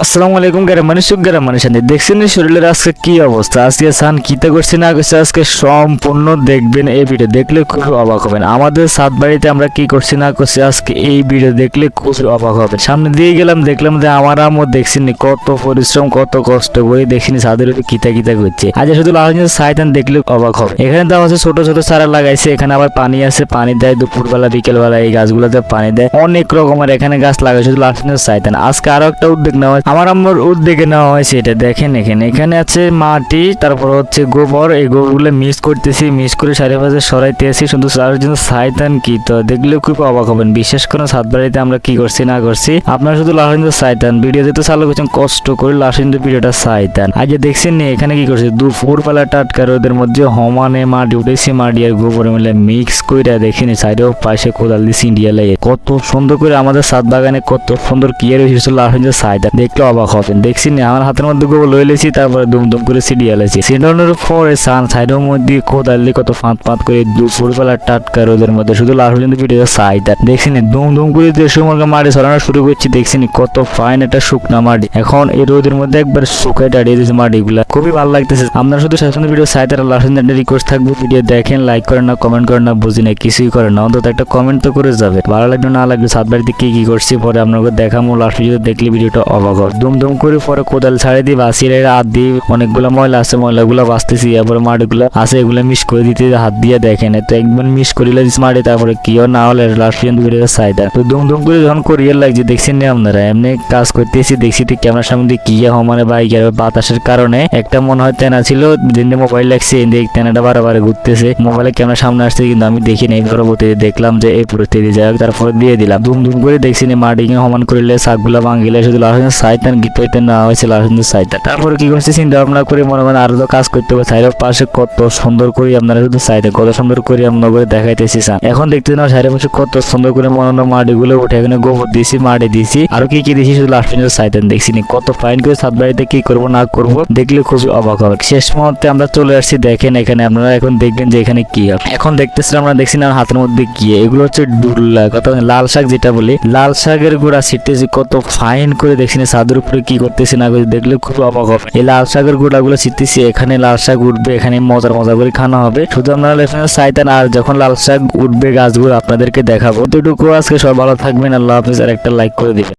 আসসালামু আলাইকুম গ্রামানি দেখছেন শরীরের আজকে কি অবস্থা, আজকে সান কিতে করছি না করছি আজকে সম্পূর্ণ দেখবেন। এই ভিডিও দেখলে খুব অবাক হবেন। আমাদের সাত বাড়িতে আমরা কি করছি না করছি আজকে এই ভিডিও দেখলে খুব অবাক হবেন। সামনে দিয়ে গেলাম, দেখলাম যে আমার আম্মু দেখছিনি কত পরিশ্রম কত কষ্ট করে দেখিনি ছাদের উপরে কিতা কিতা করছে। আজ শুধু লাগানো সাইতান দেখলে অবাক হবে। এখানে দেওয়া আছে ছোট ছোট চারা লাগাইছে, এখানে আবার পানি আছে, পানি দেয় দুপুরবেলা বিকেলবেলা, এই গাছগুলোতে পানি দেয়। অনেক রকমের এখানে গাছ লাগাইছে, শুধু লাগানো সাইতান। আজকে আরো একটা উদ্যোগ নেওয়া, আমার আম্মুর উদ্যোগে নেওয়া হয়েছে। এটা দেখেন, এখানে আছে মাটি, তারপর হচ্ছে গোবর। এই গোবরগুলো মিক্স করতেছি, মিক্স করে চারিপাশে সরাইতেছি শুধু তার জন্য সাইতান কি তো দেখলে খুব অবাক হবেন। বিশেষ করে সাত বাড়িতে আমরা কি করছি না করছি আপনারা শুধু লাসিন্দু সাইতান ভিডিওতে তো চালু করছেন কষ্ট করে লাসিন্দু ভিডিওটা সাইতান। আজ দেখছেন নি এখানে কি করছে, দুপুরবেলা টাটকা রোদের মধ্যে হমানে মাটি উঠেছে, মাটি আর গোবর মিলে মিক্স করে দেখিনি সাইডেও পাশে কোদাল দিয়েছি ইন্ডিয়া লাগে কত সুন্দর করে আমাদের সাত বাগানে কত সুন্দর কিয়ার হয়েছিল লাসিন্দু সাইতান দেখলে অবাক হবেন। দেখছি না আমার হাতের মধ্যে গোবর লয়ে লেছি, তারপরে দুম করে সিডিয়া লেছি, সিডনের পরে সান সাইডের মধ্যে কোদাল দিয়ে কত ফাঁত করে দুপুরবেলা টাটকা রোদের মধ্যে শুধু লাসিন্দু ভিডিও সাইতান। দেখছি না দুম করে দেড়শো মুরগা মাটি সরানো শুরু করছি। দেখছি কত ফাইন একটা শুকনা মাটি, এখন এই রোদের মধ্যে একবার শুকাই দাঁড়িয়ে দিয়েছে মাটিগুলা, খুবই ভালো লাগতেছে। আপনারা শুধু সাইতান ভিডিও সাইতান লাসিন্দু রিকোয়েস্ট থাকবে, ভিডিও দেখেন, লাইক করেন না, কমেন্ট করেন না, বুঝি না কিছুই করেন না, অন্তত একটা কমেন্ট তো করে যাবে। ভালো লাগবে না লাগবে সাত বাড়িতে কি করছি পরে আপনাকে দেখাবো। লাস্ট ভিডিও দেখলে ভিডিওটা অবাক হবে। দুম করে পরে কোদাল ছাড়ে দিয়ে বাসির হাত দিয়ে অনেকগুলো ময়লা আছে, ময়লাগুলো বাঁচতেছি, এরপরে মাটিগুলো আছে এগুলো মিক্স করে দিতে হাত দিয়ে দেখেন, তো একবার মিক্স করিলে মাটি, তারপরে কিও না হলে লাস্ট পর্যন্ত ভিডিওটা সাইতান। তো দুম করে যখন করিয়ে লাগছে দেখছেন না আপনারা এমনি কাজ করতেছি, দেখছি তো ক্যামেরার সামনে দিয়ে কি মানে বাইকের বাতাসের কারণে একটা মনে হয় তেনা ছিল, যেদিন মোবাইল লাগছে তেনাটা বারে ঘুরতেছে, মোবাইলে ক্যামেরার সামনে আসছে কিন্তু আমি দেখি নাই। পরবর্তী দেখলাম যে এই পরিস্থিতি যাই হোক, তারপরে দিয়ে দিলাম। দুম করে দেখছি না মাটি সমান করিলে শাকগুলা ভাঙিলে শুধু লাসিন্দু সাইতান গীত হইতে না হয়েছে লাসিন্দু সাইতান। তারপরে কি করছে চিন্তা ভাবনা করে মনে মনে আরো তো কাজ করতে হবে। সাইডের পাশে কত সুন্দর করে আপনারা শুধু সাইডে কত সুন্দর করে আমরা করে দেখাইতেছি। এখন দেখতে না সাইডের পাশে কত সুন্দর করে মনে মাটিগুলো উঠে, এখানে গোবর দিয়েছি, মাটি দিয়েছি, আরো কি দিয়েছি শুধু লাস্ট পর্যন্ত সাইতান। দেখছি কত ফাইন করে সাত বাড়িতে কি করবো না করবো দেখলে খুবই অবাক হবে। শেষ মুহূর্তে আমরা চলে আসছি, দেখেন এখানে আপনারা এখন দেখবেন যে এখানে কি হবে। এখন দেখতেছিলাম আমরা, দেখছি না হাতের মধ্যে কি, এগুলো হচ্ছে ডুল্লা, কত লাল শাক যেটা বলি, লাল শাকের গুঁড়া ছিটতেছি কত ফাইন করে। দেখছি না ছাদের উপরে কি করতেছি না করে দেখলে খুব অবাক হবে। এই লাল শাকের গুঁড়া গুলো ছিটতেছি, এখানে লাল শাক উঠবে, এখানে মজা করে খাওয়া হবে। শুধু আপনারা চাইতেন, আর যখন লাল শাক উঠবে গাছগুলো আপনাদেরকে দেখাবো। এতটুকু আজকে সব ভালো থাকবেন, আল্লাহ হাফেজ, আর একটা লাইক করে দিবেন।